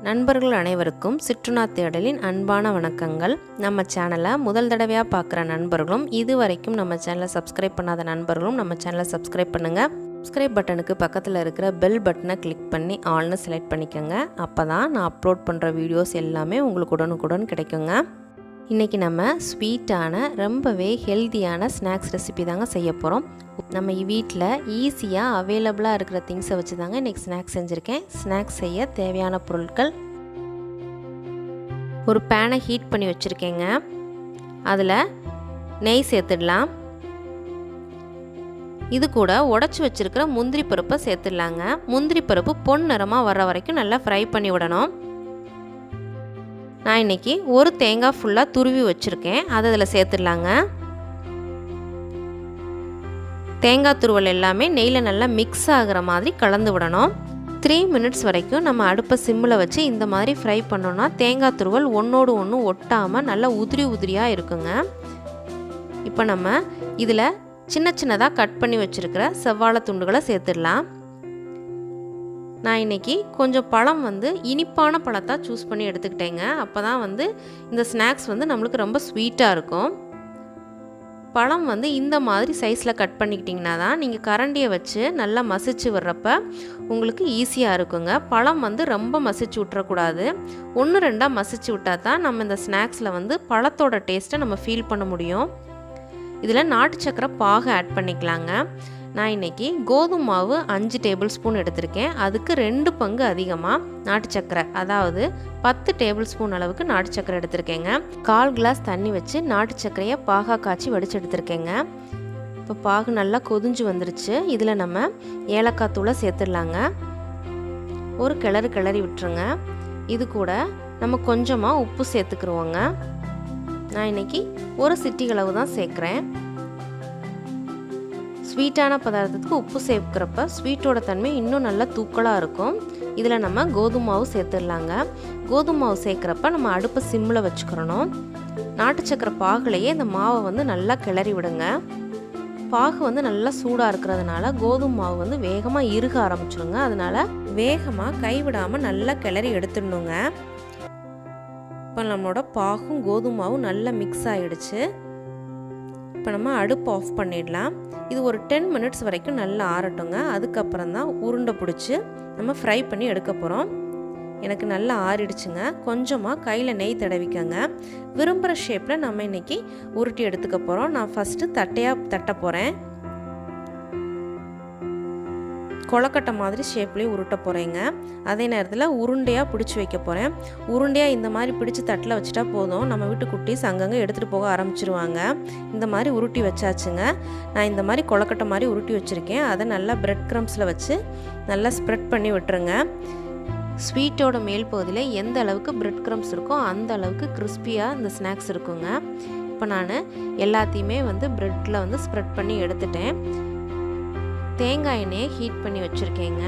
நண்பர்கள் அனைவருக்கும் சிற்றுணா தேடலின் அன்பான வணக்கங்கள். நம்ம சேனலை முதல் தடவையாக பார்க்குற நண்பர்களும் இதுவரைக்கும் நம்ம சேனலை சப்ஸ்கிரைப் பண்ணாத நண்பர்களும் நம்ம சேனலை சப்ஸ்கிரைப் பண்ணுங்கள். சப்ஸ்கிரைப் பட்டனுக்கு பக்கத்தில் இருக்கிற பெல் பட்டனை கிளிக் பண்ணி ஆல்னு செலக்ட் பண்ணிக்கோங்க. அப்போ தான் நான் அப்லோட் பண்ணுற வீடியோஸ் எல்லாமே உங்களுக்கு உடனுக்குடன் கிடைக்குங்க. இன்றைக்கி நம்ம ஸ்வீட்டான ரொம்பவே ஹெல்த்தியான ஸ்நாக்ஸ் ரெசிபி தாங்க செய்ய போகிறோம். நம்ம வீட்டில் ஈஸியாக அவைலபிளாக இருக்கிற திங்ஸை வச்சு தாங்க இன்றைக்கி ஸ்நாக்ஸ் செஞ்சுருக்கேன். ஸ்நாக்ஸ் செய்ய தேவையான பொருட்கள்: ஒரு பேனை ஹீட் பண்ணி வச்சுருக்கேங்க. அதில் நெய் சேர்த்துடலாம். இது கூட உடச்சி வச்சுருக்கிற முந்திரி பருப்பை சேர்த்துடலாங்க. முந்திரி பருப்பு பொன் நிறமாக வர்ற வரைக்கும் நல்லா ஃப்ரை பண்ணி விடணும். நான் இன்றைக்கி ஒரு தேங்காய் ஃபுல்லாக துருவி வச்சுருக்கேன், அதை அதில் சேர்த்துடலாங்க. தேங்காய் துருவல் எல்லாமே நெய்யில் நல்லா மிக்ஸ் ஆகிற மாதிரி கலந்து விடணும். 3 மினிட்ஸ் வரைக்கும் நம்ம அடுப்பை சிம்மில் வச்சு இந்த மாதிரி ஃப்ரை பண்ணோன்னா தேங்காய் துருவல் ஒன்றோடு ஒன்று ஒட்டாமல் நல்லா உதிரி உதிரியாக இருக்குங்க. இப்போ நம்ம இதில் சின்ன சின்னதாக கட் பண்ணி வச்சுருக்கிற செவ்வாழை துண்டுகளை சேர்த்துடலாம். நான் இன்றைக்கி கொஞ்சம் பழம் இனிப்பான பழத்தாக சூஸ் பண்ணி எடுத்துக்கிட்டேங்க. அப்போ தான் இந்த ஸ்நாக்ஸ் நம்மளுக்கு ரொம்ப ஸ்வீட்டாக இருக்கும். பழம் இந்த மாதிரி சைஸில் கட் பண்ணிக்கிட்டிங்கன்னா தான் நீங்கள் கரண்டியை வச்சு நல்லா மசிச்சு விடுறப்ப உங்களுக்கு ஈஸியாக இருக்குங்க. பழம் ரொம்ப மசிச்சு விட்டுறக்கூடாது. 1-2 மசிச்சு விட்டால் தான் நம்ம இந்த ஸ்நாக்ஸில் பழத்தோட டேஸ்ட்டை நம்ம ஃபீல் பண்ண முடியும். இதில் நாட்டு சக்கரை பாகு ஆட் பண்ணிக்கலாங்க. நான் இன்றைக்கி கோதுமை மாவு 5 டேபிள் ஸ்பூன் எடுத்திருக்கேன். அதுக்கு 2 பங்கு அதிகமாக நாட்டு சக்கரை, அதாவது 10 டேபிள் ஸ்பூன் அளவுக்கு நாட்டு சக்கரை எடுத்திருக்கேங்க. 1/4 கிளாஸ் தண்ணி வச்சு நாட்டு சக்கரையை பாகா காய்ச்சி வடித்து எடுத்திருக்கேங்க. இப்போ பாகு நல்லா கொதிஞ்சு வந்துருச்சு. இதில் நம்ம ஏலக்காய் தூளை சேர்த்துடலாங்க. ஒரு கிளறி விட்டுருங்க. இது கூட நம்ம கொஞ்சமாக உப்பு சேர்த்துக்குருவோங்க. நான் இன்றைக்கி ஒரு சிட்டிகளவு தான் சேர்க்குறேன். ஸ்வீட்டான பதார்த்தத்துக்கு உப்பு சேர்க்குறப்ப ஸ்வீட்டோட தன்மை இன்னும் நல்லா தூக்கலாக இருக்கும். இதில் நம்ம கோதுமை மாவு சேர்த்துடலாங்க. கோதுமை மாவு சேர்க்குறப்ப நம்ம அடுப்பை சிம்மில் வச்சுக்கிறணும். நாட்டு சக்கரை பாகுலையே இந்த மாவை நல்லா கிளறி விடுங்க. பாகு நல்லா சூடாக இருக்கிறதுனால கோதுமை மாவு வேகமாக இறுக ஆரம்பிச்சிடுங்க. அதனால் வேகமாக கைவிடாமல் நல்லா கிளறி எடுத்துடணுங்க. இப்போ நம்மளோட பாகும் கோதுமை மாவும் நல்லா மிக்ஸ் ஆகிடுச்சு. இப்போ நம்ம அடுப்பு ஆஃப் பண்ணிடலாம். இது ஒரு 10 மினிட்ஸ் வரைக்கும் நல்லா ஆறட்டுங்க. அதுக்கப்புறம் தான் உருண்டை பிடிச்சி நம்ம ஃப்ரை பண்ணி எடுக்க போகிறோம். எனக்கு நல்லா ஆறிடுச்சுங்க. கொஞ்சமாக கையில் நெய் தடவிக்கங்க. விரும்புகிற ஷேப்பில் நம்ம இன்றைக்கி உருட்டி எடுத்துக்க போகிறோம். நான் ஃபஸ்ட்டு தட்டையாக தட்ட போகிறேன். கொழக்கட்டை மாதிரி ஷேப்லேயும் உருட்ட போகிறேங்க. அதே நேரத்தில் உருண்டையாக பிடிச்சி வைக்க போகிறேன். உருண்டையாக இந்த மாதிரி பிடிச்சி தட்டில் வச்சுட்டா போதும், நம்ம வீட்டு குட்டீஸ் அங்கங்கே எடுத்துகிட்டு போக ஆரம்பிச்சிருவாங்க. இந்த மாதிரி உருட்டி வச்சாச்சுங்க. நான் இந்த மாதிரி கொழக்கட்டை மாதிரி உருட்டி வச்சுருக்கேன். அதை நல்லா பிரெட் க்ரம்ஸில் வச்சு நல்லா ஸ்ப்ரெட் பண்ணி விட்டுருங்க. ஸ்வீட்டோட மேல் பகுதியில் எந்த அளவுக்கு பிரெட் க்ரம்ஸ் இருக்கோ அந்த அளவுக்கு கிறிஸ்பியாக இந்த ஸ்நாக்ஸ் இருக்குங்க. இப்போ நான் எல்லாத்தையுமே ப்ரெட்டில் ஸ்ப்ரெட் பண்ணி எடுத்துட்டேன். தேங்காய் எண்ணெயை ஹீட் பண்ணி வச்சுருக்கேங்க.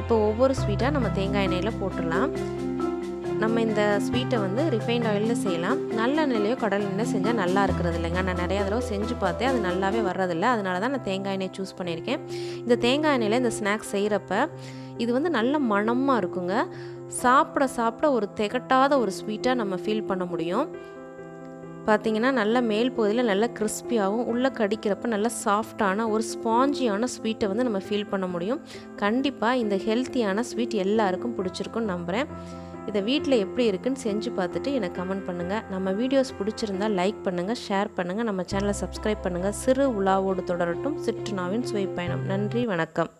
இப்போ ஒவ்வொரு ஸ்வீட்டாக நம்ம தேங்காய் எண்ணெயில் போட்டுடலாம். நம்ம இந்த ஸ்வீட்டை ரிஃபைண்ட் ஆயிலில் செய்யலாம். நல்ல எண்ணெயிலையோ கடல் எண்ணெய் செஞ்சால் நல்லா இருக்கிறது இல்லைங்க. நான் நிறையா தடவை செஞ்சு பார்த்தேன், அது நல்லாவே வர்றதில்லை. அதனால தான் நான் தேங்காய் எண்ணெய் சூஸ் பண்ணியிருக்கேன். இந்த தேங்காய் எண்ணெயில் இந்த ஸ்நாக்ஸ் செய்கிறப்ப இது நல்ல மணமாக இருக்குங்க. சாப்பிட ஒரு திகட்டாத ஒரு ஸ்வீட்டாக நம்ம ஃபீல் பண்ண முடியும். பார்த்திங்கன்னா நல்ல மேல் பகுதியில் நல்லா கிறிஸ்பியாகவும் உள்ளே கடிக்கிறப்ப நல்லா சாஃப்டான ஒரு ஸ்பாஞ்சியான ஸ்வீட்டை நம்ம ஃபீல் பண்ண முடியும். கண்டிப்பாக இந்த ஹெல்த்தியான ஸ்வீட் எல்லாருக்கும் பிடிச்சிருக்குன்னு நம்புகிறேன். இதை வீட்டில் எப்படி இருக்குன்னு செஞ்சு பார்த்துட்டு எனக்கு கமெண்ட் பண்ணுங்கள். நம்ம வீடியோஸ் பிடிச்சிருந்தால் லைக் பண்ணுங்கள், ஷேர் பண்ணுங்கள், நம்ம சேனலை சப்ஸ்கிரைப் பண்ணுங்கள். சிறு உலாவோடு தொடரட்டும் சிற்றுணாவின் சுவை பயணம். நன்றி, வணக்கம்.